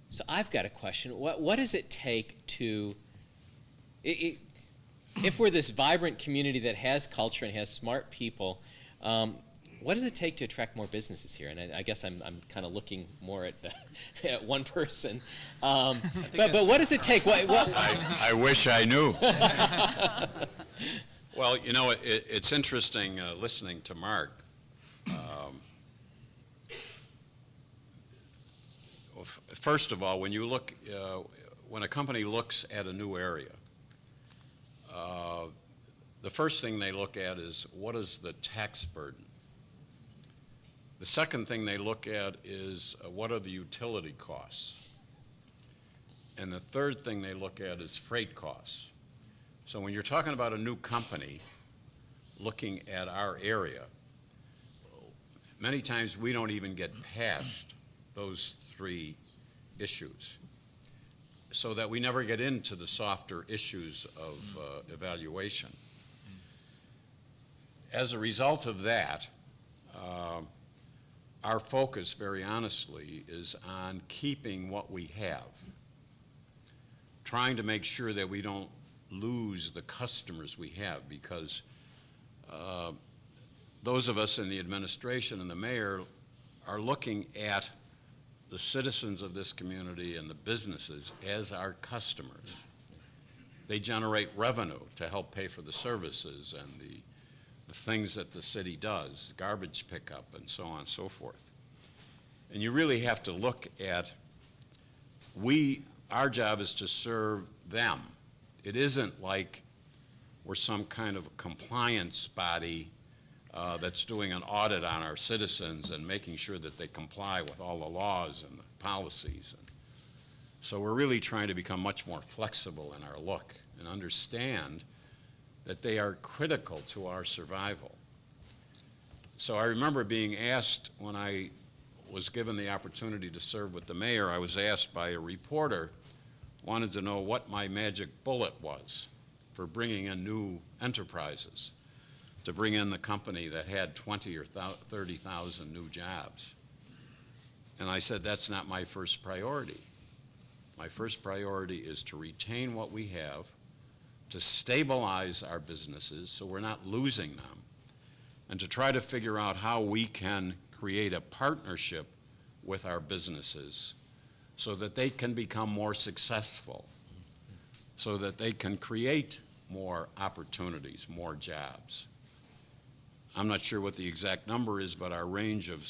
So I've got a question. What does it take to, if we're this vibrant community that has culture and has smart people, what does it take to attract more businesses here? And I guess I'm kind of looking more at at one person. But what does it take? I wish I knew. Well, you know, it's interesting listening to Mark. First of all, when you look, when a company looks at a new area, the first thing they look at is what is the tax burden? The second thing they look at is what are the utility costs? And the third thing they look at is freight costs. So when you're talking about a new company looking at our area, many times we don't even get past those three issues, so that we never get into the softer issues of evaluation. As a result of that, our focus, very honestly, is on keeping what we have, trying to make sure that we don't lose the customers we have, because those of us in the administration and the mayor are looking at the citizens of this community and the businesses as our customers. They generate revenue to help pay for the services and the things that the city does, garbage pickup and so on and so forth. And you really have to look at, our job is to serve them. It isn't like we're some kind of compliance body that's doing an audit on our citizens and making sure that they comply with all the laws and the policies. And so we're really trying to become much more flexible in our look and understand that they are critical to our survival. So I remember being asked, when I was given the opportunity to serve with the mayor, I was asked by a reporter, wanted to know what my magic bullet was for bringing in new enterprises, to bring in the company that had 20 or 30,000 new jobs. And I said, that's not my first priority. My first priority is to retain what we have, to stabilize our businesses so we're not losing them, and to try to figure out how we can create a partnership with our businesses so that they can become more successful, so that they can create more opportunities, more jobs. I'm not sure what the exact number is, but our range of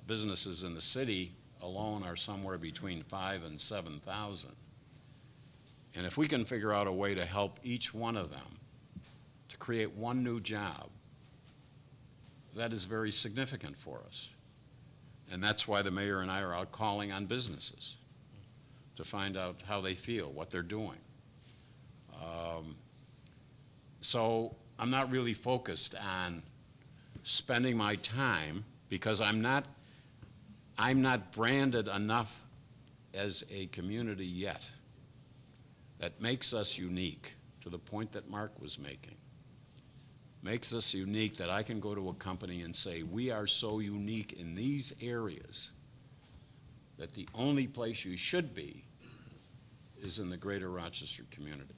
businesses in the city alone are somewhere between 5,000 and 7,000. And if we can figure out a way to help each one of them to create one new job, that is very significant for us. And that's why the mayor and I are out calling on businesses to find out how they feel, what they're doing. So I'm not really focused on spending my time, because I'm not branded enough as a community yet that makes us unique, to the point that Mark was making. Makes us unique that I can go to a company and say, we are so unique in these areas that the only place you should be is in the greater Rochester community.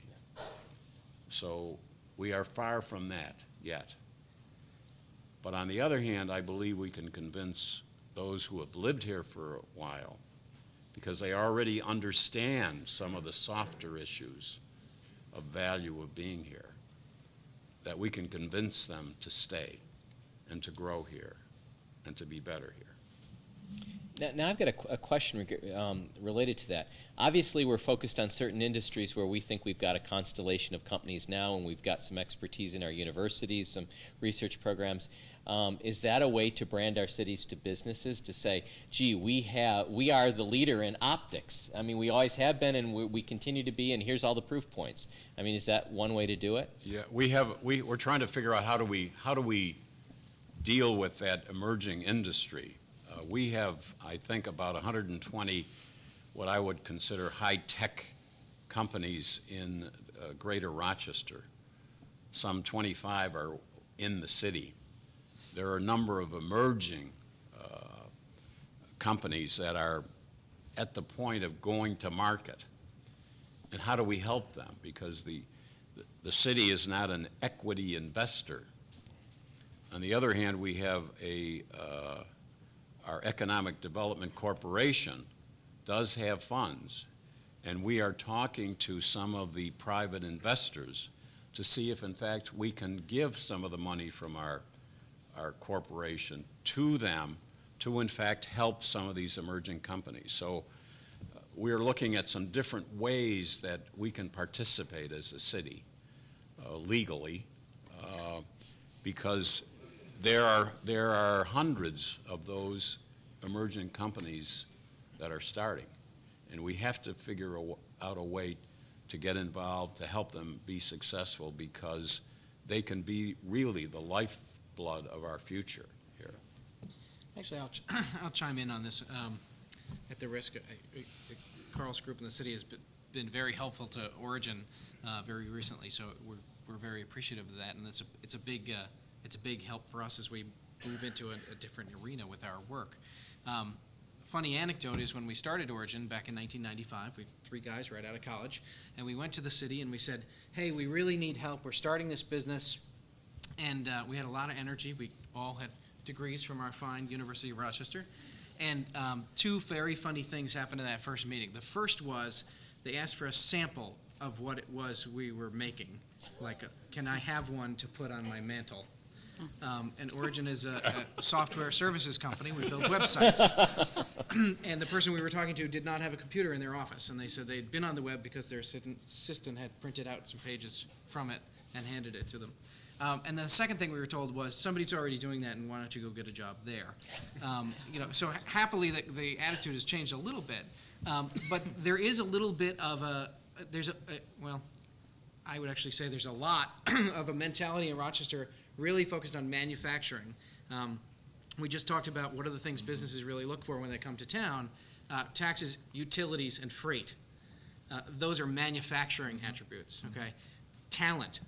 So we are far from that yet. But on the other hand, I believe we can convince those who have lived here for a while, because they already understand some of the softer issues of value of being here, that we can convince them to stay and to grow here and to be better here. Now I've got a question related to that. Obviously, we're focused on certain industries where we think we've got a constellation of companies now, and we've got some expertise in our universities, some research programs. Is that a way to brand our cities to businesses, to say, gee, we are the leader in optics? I mean, we always have been, and we continue to be, and here's all the proof points. I mean, is that one way to do it? Yeah, we're trying to figure out how do we deal with that emerging industry. We have, I think, about 120 what I would consider high-tech companies in greater Rochester. Some 25 are in the city. There are a number of emerging companies that are at the point of going to market. And how do we help them? Because the city is not an equity investor. On the other hand, we have our Economic Development Corporation does have funds, and we are talking to some of the private investors to see if, in fact, we can give some of the money from our corporation to them to, in fact, help some of these emerging companies. So we're looking at some different ways that we can participate as a city legally, because there are hundreds of those emerging companies that are starting, and we have to figure out a way to get involved to help them be successful, because they can be really the lifeblood of our future here. Actually, I'll chime in on this at the risk. Carl's group in the city has been very helpful to Origin very recently, so we're very appreciative of that, and it's a big help for us as we move into a different arena with our work. Funny anecdote is when we started Origin back in 1995, we 3 guys right out of college, and we went to the city and we said, hey, we really need help. We're starting this business, and we had a lot of energy. We all had degrees from our fine University of Rochester, and 2 very funny things happened in that first meeting. The first was they asked for a sample of what it was we were making, like, can I have one to put on my mantle? And Origin is a software services company. We build websites. And the person we were talking to did not have a computer in their office, and they said they'd been on the web because their assistant had printed out some pages from it and handed it to them. And the second thing we were told was, somebody's already doing that, and why don't you go get a job there? So happily the attitude has changed a little bit, but there is a little bit of I would actually say there's a lot of a mentality in Rochester really focused on manufacturing. We just talked about what are the things businesses really look for when they come to town. Taxes, utilities, and freight. Those are manufacturing attributes, okay? Talent,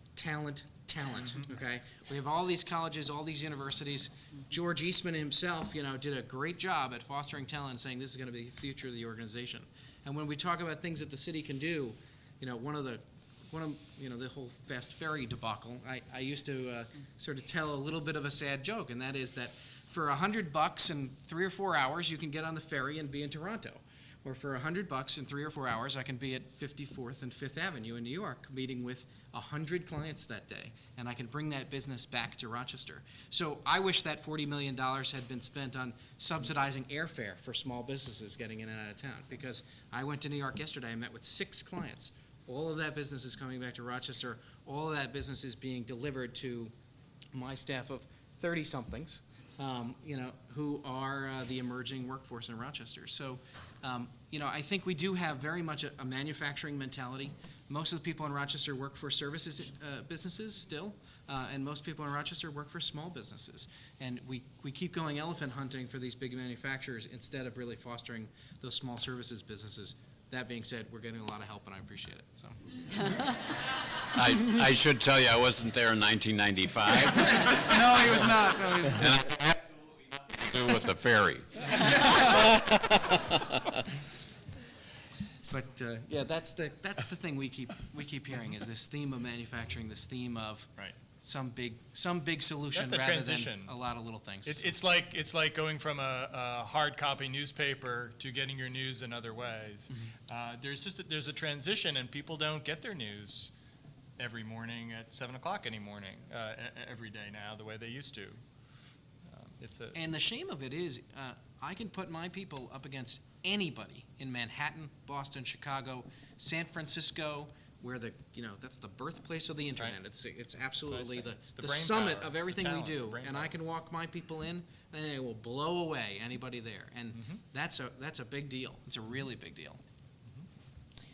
okay? We have all these colleges, all these universities. George Eastman himself, did a great job at fostering talent and saying this is going to be the future of the organization. And when we talk about things that the city can do, one of the whole Fast Ferry debacle, I used to sort of tell a little bit of a sad joke, and that is that for $100 in 3 or 4 hours, you can get on the ferry and be in Toronto. Or for $100 in 3 or 4 hours, I can be at 54th and 5th Avenue in New York, meeting with 100 clients that day, and I can bring that business back to Rochester. So I wish that $40 million had been spent on subsidizing airfare for small businesses getting in and out of town, because I went to New York yesterday, I met with 6 clients. All of that business is coming back to Rochester. All of that business is being delivered to my staff of 30-somethings, who are the emerging workforce in Rochester. So, I think we do have very much a manufacturing mentality. Most of the people in Rochester work for services businesses still, and most people in Rochester work for small businesses. And we keep going elephant hunting for these big manufacturers instead of really fostering those small services businesses. That being said, we're getting a lot of help, and I appreciate it. So, I should tell you, I wasn't there in 1995. No, he was not. No, he was not. And I had absolutely nothing to do with the ferry. But yeah, that's the thing we keep hearing is this theme of manufacturing, this theme of Right. some big solution That's the rather transition. than a lot of little things. It's like going from a hard copy newspaper to getting your news in other ways. Mm-hmm. There's a transition, and people don't get their news every morning at 7 o'clock every day now the way they used to. And the shame of it is, I can put my people up against anybody in Manhattan, Boston, Chicago, San Francisco, where that's the birthplace of the internet. Right. It's absolutely It's the the brain summit power. of It's the everything talent, we the do. brain And power. I can walk my people in, and they will blow away anybody there. And that's a big deal. It's a really big deal.